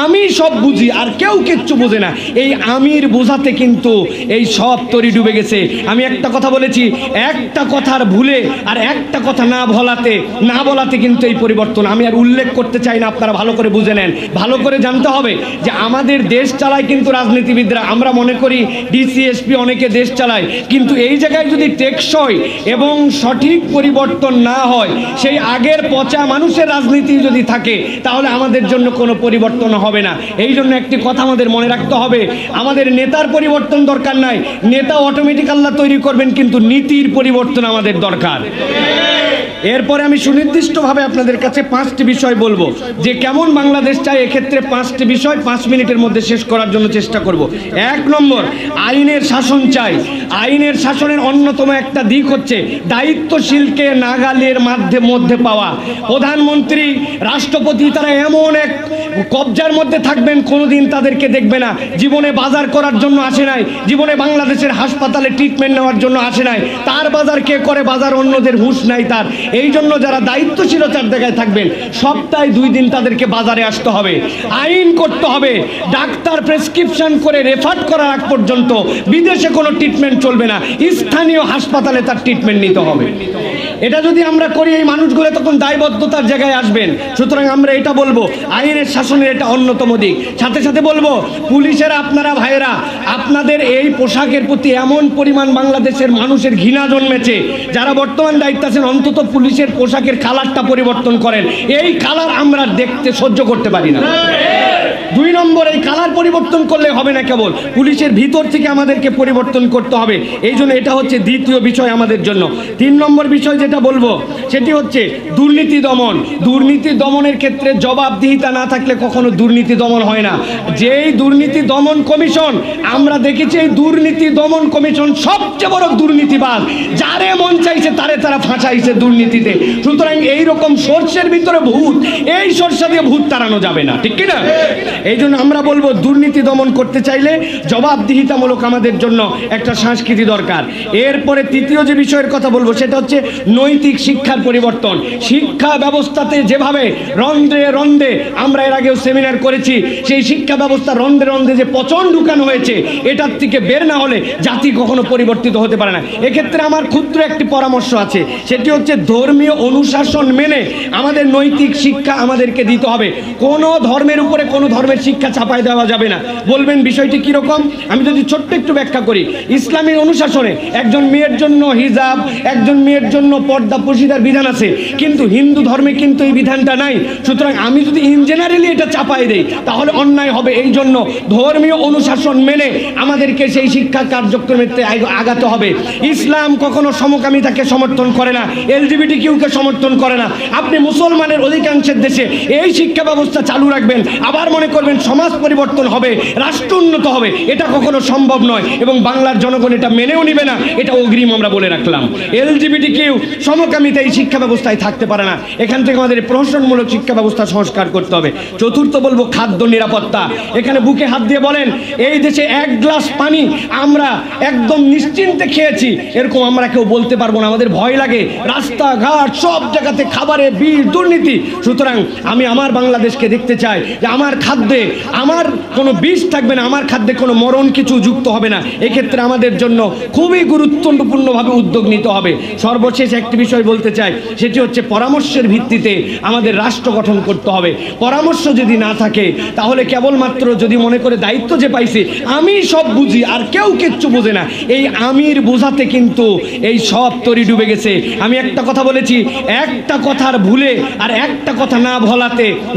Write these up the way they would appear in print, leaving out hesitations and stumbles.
আমি সব বুঝি আর কেউ কিচ্ছু বোঝে না, এই আমির বোঝাতে কিন্তু এই সব তরি ডুবে গেছে। আমি একটা কথা বলেছি, একটা কথার ভুলে আর একটা কথা না বলাতে কিন্তু এই পরিবর্তন। আমি আর উল্লেখ করতে চাই না, আপনারা ভালো করে বুঝে নেন। ভালো করে জানতে হবে যে আমাদের দেশ চালায় কিন্তু রাজনীতিবিদরা। আমরা মনে করি ডিসিএসপি অনেকে দেশ চালায়, কিন্তু এই জায়গায় যদি টেকসই এবং সঠিক পরিবর্তন না হয়, সেই আগের পচা মানুষের রাজনীতি যদি থাকে, তাহলে আমাদের জন্য কোনো পরিবর্তন হবে না। এই জন্য একটি কথা আমাদের মনে রাখতে হবে, আমাদের নেতার পরিবর্তন দরকার নাই, নেতা অটোমেটিক আল্লাহ তৈরি করবেন, কিন্তু নীতির পরিবর্তন আমাদের দরকার। এরপরে আমি সুনির্দিষ্টভাবে আপনাদের কাছে 5টি বিষয় বলবো যে কেমন বাংলাদেশ চাই। এক্ষেত্রে 5টি বিষয় 5 মিনিটের মধ্যে শেষ করার জন্য চেষ্টা করব। 1 নম্বর, আইনের শাসন চাই। আইনের শাসনের অন্যতম একটা দিক হচ্ছে দায়িত্বশীলকে নাগালের মধ্যে পাওয়া। প্রধানমন্ত্রী, রাষ্ট্রপতি তারা এমন এক কবজার মধ্যে থাকবেন, কোনোদিন তাদেরকে দেখবে না। জীবনে বাজার করার জন্য আসে নাই, জীবনে বাংলাদেশের হাসপাতালে ট্রিটমেন্ট নেওয়ার জন্য আসে নাই, তার বাজার কে করে, বাজার অন্যদের হুঁশ নাই তার। এই জন্য যারা দায়িত্বশীলতার জায়গায় থাকবেন, সপ্তাহে 2 দিন তাদেরকে বাজারে আসতে হবে, আইন করতে হবে। ডাক্তার প্রেসক্রিপশন করে রেফার করার আগ পর্যন্ত বিদেশে কোনো ট্রিটমেন্ট চলবে না, স্থানীয় হাসপাতালে তার ট্রিটমেন্ট নিতে হবে। এটা যদি আমরা করি, এই মানুষগুলো তখন দায়বদ্ধতার জায়গায় আসবেন। সুতরাং আমরা এটা বলবো, আইনের শাসনের এটা অন্যতম দিক। সাথে সাথে বলবো, পুলিশেরা, আপনারা ভাইয়েরা, আপনাদের এই পোশাকের প্রতি এমন পরিমাণ বাংলাদেশের মানুষের ঘৃণা জন্মেছে, যারা বর্তমান দায়িত্বে আছেন, অন্তত পুলিশের পোশাকের কালারটা পরিবর্তন করেন। এই কালার আমরা দেখতে সহ্য করতে পারি না। 2 নম্বর, এই কালার পরিবর্তন করলে হবে না, কেবল পুলিশের ভিতর থেকে আমাদেরকে পরিবর্তন করতে হবে। এই জন্য এটা হচ্ছে দ্বিতীয় বিষয় আমাদের জন্য। 3 নম্বর বিষয় যেটা বলবো সেটি হচ্ছে দুর্নীতি দমন। দুর্নীতি দমনের ক্ষেত্রে জবাবদিহিতা না থাকলে কখনো দুর্নীতি দমন হয় না। যেই দুর্নীতি দমন কমিশন আমরা দেখেছি, এই দুর্নীতি দমন কমিশন সবচেয়ে বড় দুর্নীতিবাজ, যারে মন চাইছে তারে তারা ফাঁসাইছে দুর্নীতিতে। সুতরাং এইরকম সর্ষের ভিতরে ভূত, এই সর্ষা দিয়ে ভূত তাড়ানো যাবে না, ঠিক কিনা? এই জন্য আমরা বলবো, দুর্নীতি দমন করতে চাইলে জবাবদিহিতামূলক আমাদের জন্য একটা সংস্কৃতি দরকার। এরপরে তৃতীয় যে বিষয়ের কথা বলবো সেটা হচ্ছে নৈতিক শিক্ষার পরিবর্তন। শিক্ষা ব্যবস্থাতে যেভাবে রন্ধ্রে রন্ধ্রে, আমরা এর আগেও সেমিনার করেছি, সেই শিক্ষা ব্যবস্থা রন্ধ্রে রন্ধ্রে যে পচন ঢুকানো হয়েছে, এটার থেকে বের না হলে জাতি কখনো পরিবর্তিত হতে পারে না। এক্ষেত্রে আমার ক্ষুদ্র একটি পরামর্শ আছে, সেটি হচ্ছে ধর্মীয় অনুশাসন মেনে আমাদের নৈতিক শিক্ষা আমাদেরকে দিতে হবে। কোনো ধর্মের উপরে কোনো ধর্মের শিক্ষা চাপায় দেওয়া যাবে না। বলবেন বিষয়টি কীরকম? আমি যদি ছোট্ট একটু ব্যাখ্যা করি, ইসলামী অনুশাসনে একজন মেয়ের জন্য হিজাব, একজন মেয়ের জন্য পর্দা পর্দার বিধান আছে, কিন্তু হিন্দু ধর্মে কিন্তু এই বিধানটা নাই। সুতরাং আমি যদি ইন জেনারেলি এটা চাপাই দেই, তাহলে অন্যায় হবে। এই জন্য ধর্মীয় অনুশাসন মেনে আমাদেরকে সেই শিক্ষা কার্যক্রমে আগাতে হবে। ইসলাম কখনো সমকামিতাকে সমর্থন করে না, LGBTQ-কে সমর্থন করে না। আপনি মুসলমানের অধিকাংশের দেশে এই শিক্ষা ব্যবস্থা চালু রাখবেন, আবার মনে করবেন সমাজ পরিবর্তন হবে, রাষ্ট্র উন্নত হবে, এটা কখনো সম্ভব নয় এবং বাংলার জনগণ এটা মেনেও নিবে না। এটা অগ্রিম আমরা বলে রাখলাম। LGBTQ সমকামিতা এই শিক্ষা ব্যবস্থায় থাকতে পারে না। এখান থেকে আমাদের প্রহসনমূলক শিক্ষা ব্যবস্থা সংস্কার করতে হবে। চতুর্থ বলবো খাদ্য নিরাপত্তা। এখানে বুকে হাত দিয়ে বলেন, এই দেশে 1 গ্লাস পানি আমরা একদম নিশ্চিন্তে খেয়েছি, এরকম আমরা কেউ বলতে পারবো না। আমাদের ভয় লাগে, রাস্তাঘাট সব জায়গাতে খাবারে বিষ, দুর্নীতি। সুতরাং আমি আমার বাংলাদেশকে দেখতে চাই যে আমার খাদ্যে আমার কোনো বিষ থাকবে না, আমার খাদ্যে কোনো মরণ কিছু যুক্ত হবে না। এক্ষেত্রে আমাদের জন্য খুবই গুরুত্বপূর্ণভাবে উদ্যোগ নিতে হবে। সর্বশেষ একটি বিষয় বলতে চাই, সেটি হচ্ছে পরামর্শের ভিত্তিতে আমাদের রাষ্ট্র গঠন করতে হবে। পরামর্শ যদি না থাকে, তাহলে কেবলমাত্র যদি মনে করে দায়িত্ব যে পাইছে আমি সব বুঝি আর কেউ কিচ্ছু বোঝে না, এই আমির বোঝাতে কিন্তু এই সব তরি ডুবে গেছে। আমি একটা কথা বলেছি, একটা কথার ভুলে আর একটা কথা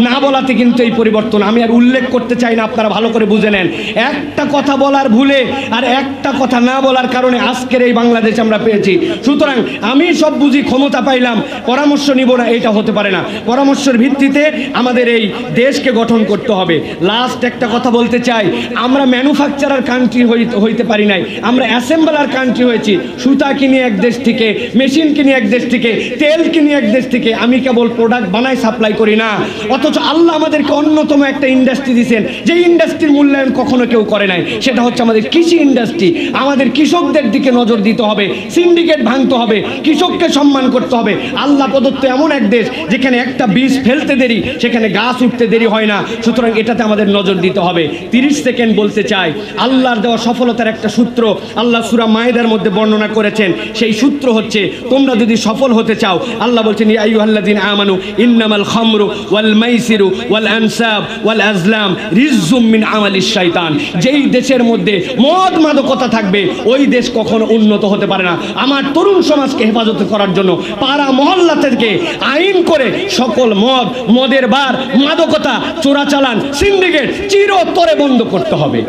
না বলাতে কিন্তু এই পরিবর্তন। আমি আর উল্লেখ করতে চাই না, আপনারা ভালো করে বুঝে নেন। একটা কথা বলার ভুলে আর একটা কথা না বলার কারণে আজকের এই বাংলাদেশ আমরা পেয়েছি। সুতরাং আমি সব বুঝি, ক্ষমতা পাইলাম, পরামর্শ নিব না, এটা হতে পারে না। পরামর্শের ভিত্তিতে আমাদের এই দেশকে গঠন করতে হবে। লাস্ট একটা কথা বলতে চাই, আমরা ম্যানুফ্যাকচারার কান্ট্রি হইতে পারি নাই, আমরা অ্যাসেম্বলার কান্ট্রি হয়েছি। সুতা কিনে এক দেশ থেকে, মেশিন কিনে এক দেশ থেকে, তেল কিনে এক দেশ থেকে। আমি কেবল প্রোডাক্ট বানাই, সাপ্লাই করি না। অথচ আল্লাহ আমাদেরকে অন্যতম একটা ইন্ডাস্ট্রি দিয়েছেন, যে ইন্ডাস্ট্রির মূল্যায়ন কখনো কেউ করে নাই, সেটা হচ্ছে আমাদের কৃষি ইন্ডাস্ট্রি। আমাদের কৃষকদের দিকে নজর দিতে হবে, সিন্ডিকেট ভাঙতে হবে, কৃষককে সম্মান করতে হবে। আল্লাহ প্রদত্ত এমন এক দেশ যেখানে একটা বীজ ফেলতে দেরি, সেখানে গাছ উঠতে দেরি হয় না। সুতরাং এটাতে আমাদের নজর দিতে হবে। 30 সেকেন্ড বলতে চাই, আল্লাহর দেওয়া সফলতার একটা সূত্র আল্লাহ সূরা মায়েদার মধ্যে বর্ণনা করেছেন। সেই সূত্র হচ্ছে, তোমরা যদি সফল হতে চাও, আল্লাহ বলছেন ইয়া আইয়ুহাল্লাযিনা আমানু ইন্নামাল খামরু ওয়াল মাইসিরু ওয়াল আনসাব ওয়াল আজলাম রিজজুম মিন আমালিশ শাইতান। যেই দেশের মধ্যে মদ মাদকতা থাকবে, ওই দেশ কখনো উন্নত হতে পারে না। আমার তরুণ সমাজকে হেফাজত করার জন্য পাড়া মহল্লা থেকে আইন করে সকল মদের বার, মাদকতা, চোরাচালান, সিন্ডিকেট চিরতরে বন্ধ করতে হবে।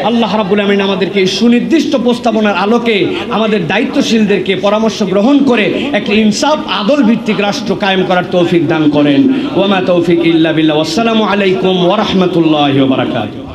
আল্লাহ রাব্বুল আমিন আমাদেরকে এই সুনির্দিষ্ট প্রস্তাবনার আলোকে আমাদের দায়িত্বশীলদেরকে পরামর্শ গ্রহণ করে একটি ইনসাফ আদল ভিত্তিক রাষ্ট্র কায়েম করার তৌফিক দান করেন। ওয়া মা তৌফিক ইল্লা বিল্লাহ। আসসালামু আলাইকুম ওয়া রাহমাতুল্লাহি ওয়া বারাকাতুহু।